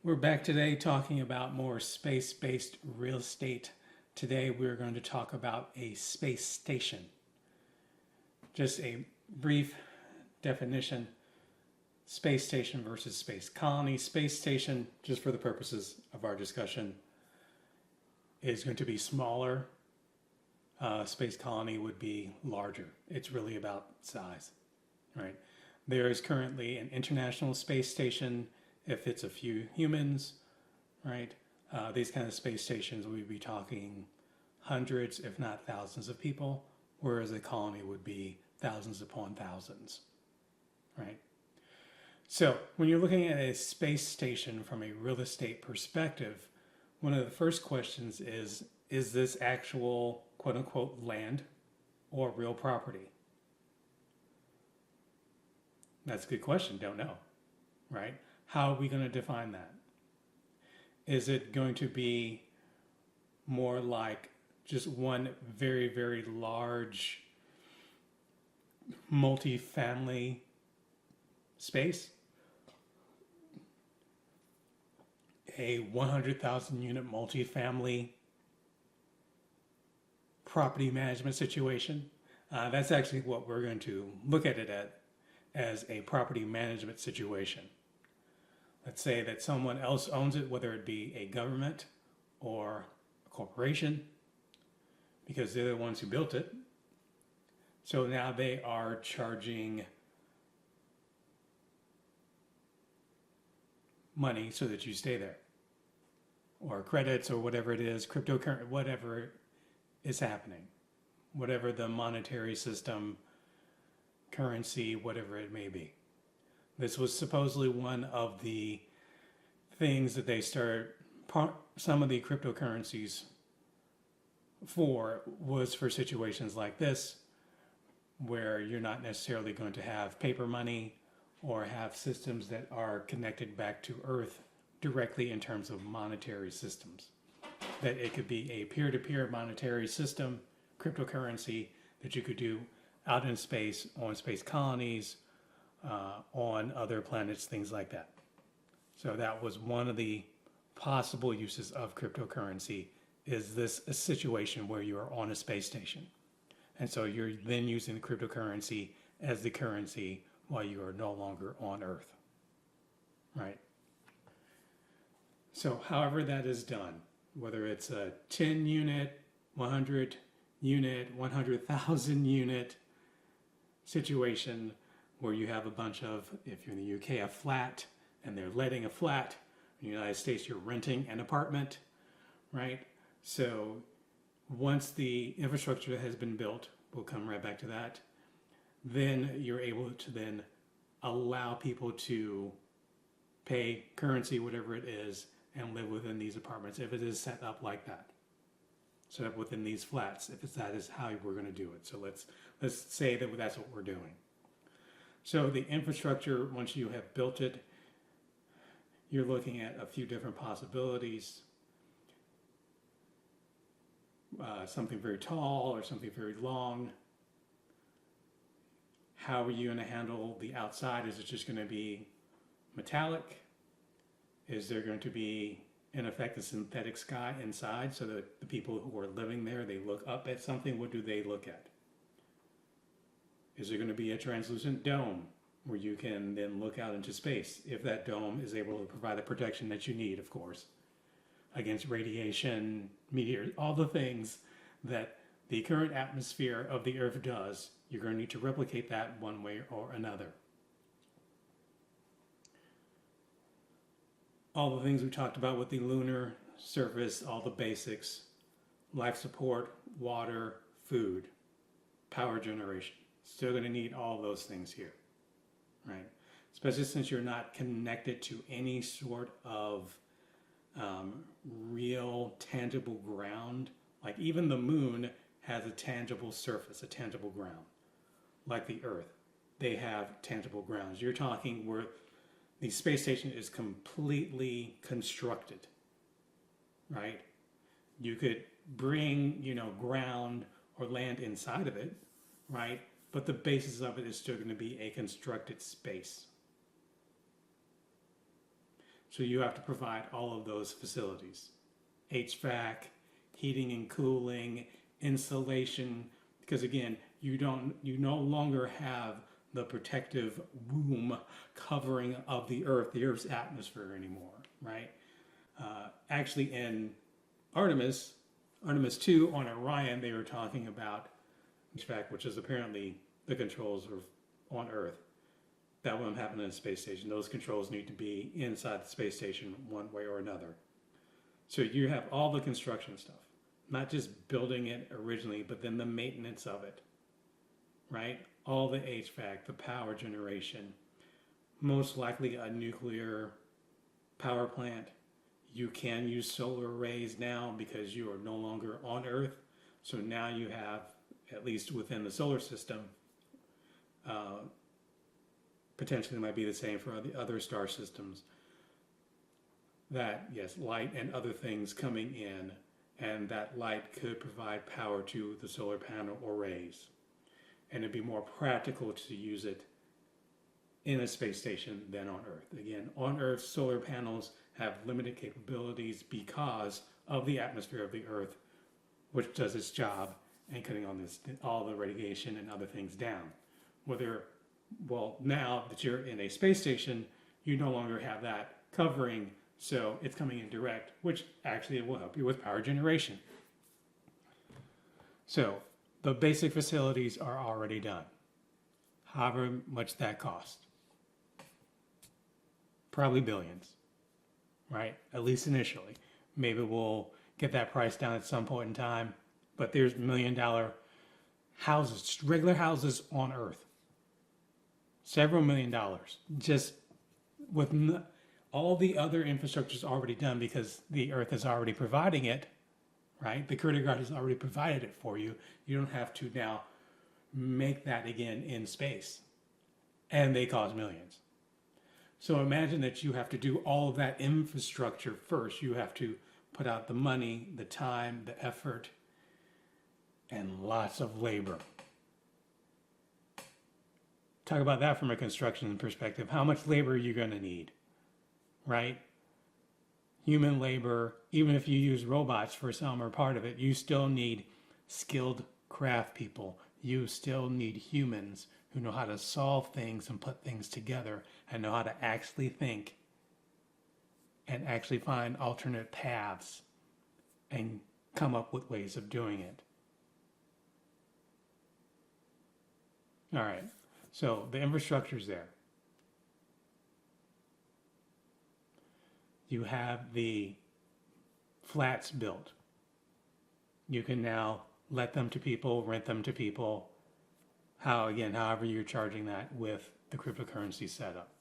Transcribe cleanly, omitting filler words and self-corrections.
We're back today talking about more space-based real estate. Today we're going to talk about a space station. Just a brief definition. Space station versus space colony. Space station, just for the purposes of our discussion, is going to be smaller. Space colony would be larger. It's really about size, right? There is currently an international space station if it's a few humans, right? These kind of space stations, we'd be talking hundreds, if not thousands of people, whereas a colony would be thousands upon thousands, right? So when you're looking at a space station from a real estate perspective, one of the first questions is this actual quote unquote land or real property? That's a good question, don't know, right? How are we going to define that? Is it going to be more like just one very, very large multi-family space? A 100,000 unit multi-family property management situation? That's actually what we're going to look at it as a property management situation. Let's say that someone else owns it, whether it be a government or a corporation, because they're the ones who built it. So now they are charging money so that you stay there, or credits, or whatever it is, cryptocurrency, whatever is happening, whatever the monetary system, currency, whatever it may be. This was supposedly one of the things that they started, some of the cryptocurrencies was for situations like this, where you're not necessarily going to have paper money or have systems that are connected back to Earth directly in terms of monetary systems. That it could be a peer-to-peer monetary system, cryptocurrency, that you could do out in space, on space colonies, on other planets, things like that. So that was one of the possible uses of cryptocurrency, is this a situation where you are on a space station. And so you're then using the cryptocurrency as the currency while you are no longer on Earth, right? So however that is done, whether it's a 10 unit, 100 unit, 100,000 unit situation, where you have a bunch of, if you're in the UK, a flat, and they're letting a flat. In the United States, you're renting an apartment, right? So once the infrastructure has been built, we'll come right back to that, then you're able to then allow people to pay currency, whatever it is, and live within these apartments if it is set up like that. Set up within these flats, if that is how we're going to do it. So let's say that that's what we're doing. So the infrastructure, once you have built it, you're looking at a few different possibilities. Something very tall or something very long. How are you going to handle the outside? Is it just going to be metallic? Is there going to be, in effect, a synthetic sky inside, so that the people who are living there, they look up at something? What do they look at? Is there going to be a translucent dome where you can then look out into space, if that dome is able to provide the protection that you need, of course, against radiation, meteors, all the things that the current atmosphere of the Earth does? You're going to need to replicate that one way or another. All the things we talked about with the lunar surface, all the basics, life support, water, food, power generation. Still going to need all those things here, right? Especially since you're not connected to any sort of real tangible ground. Like even the moon has a tangible surface, a tangible ground. Like the Earth, they have tangible grounds. You're talking where the space station is completely constructed, right? You could bring, ground or land inside of it, right? But the basis of it is still going to be a constructed space. So you have to provide all of those facilities. HVAC, heating and cooling, insulation, because again, you no longer have the protective womb covering of the Earth's atmosphere anymore, right? Actually, in Artemis 2 on Orion, they were talking about HVAC, which is apparently the controls are on Earth. That won't happen in a space station. Those controls need to be inside the space station one way or another. So you have all the construction stuff, not just building it originally, but then the maintenance of it, right? All the HVAC, the power generation, most likely a nuclear power plant. You can use solar arrays now because you are no longer on Earth. So now you have, at least within the solar system, potentially might be the same for the other star systems, that yes, light and other things coming in, and that light could provide power to the solar panel arrays. And it'd be more practical to use it in a space station than on Earth. Again, on Earth, solar panels have limited capabilities because of the atmosphere of the Earth, which does its job in cutting on all the radiation and other things down. Well, now that you're in a space station, you no longer have that covering, so it's coming in direct, which actually will help you with power generation. So the basic facilities are already done. However much that costs. Probably billions, right? At least initially. Maybe we'll get that price down at some point in time, but there's $1 million houses, just regular houses on Earth. Several $1 million, just with all the other infrastructure is already done because the Earth is already providing it, right? The critter guard has already provided it for you. You don't have to now make that again in space. And they cost millions. So imagine that you have to do all of that infrastructure first. You have to put out the money, the time, the effort, and lots of labor. Talk about that from a construction perspective. How much labor are you going to need, right? Human labor, even if you use robots for some or part of it, you still need skilled craft people. You still need humans who know how to solve things and put things together and know how to actually think and actually find alternate paths and come up with ways of doing it. All right. So the infrastructure's there. You have the flats built. You can now let them to people, rent them to people. However you're charging that with the cryptocurrency setup.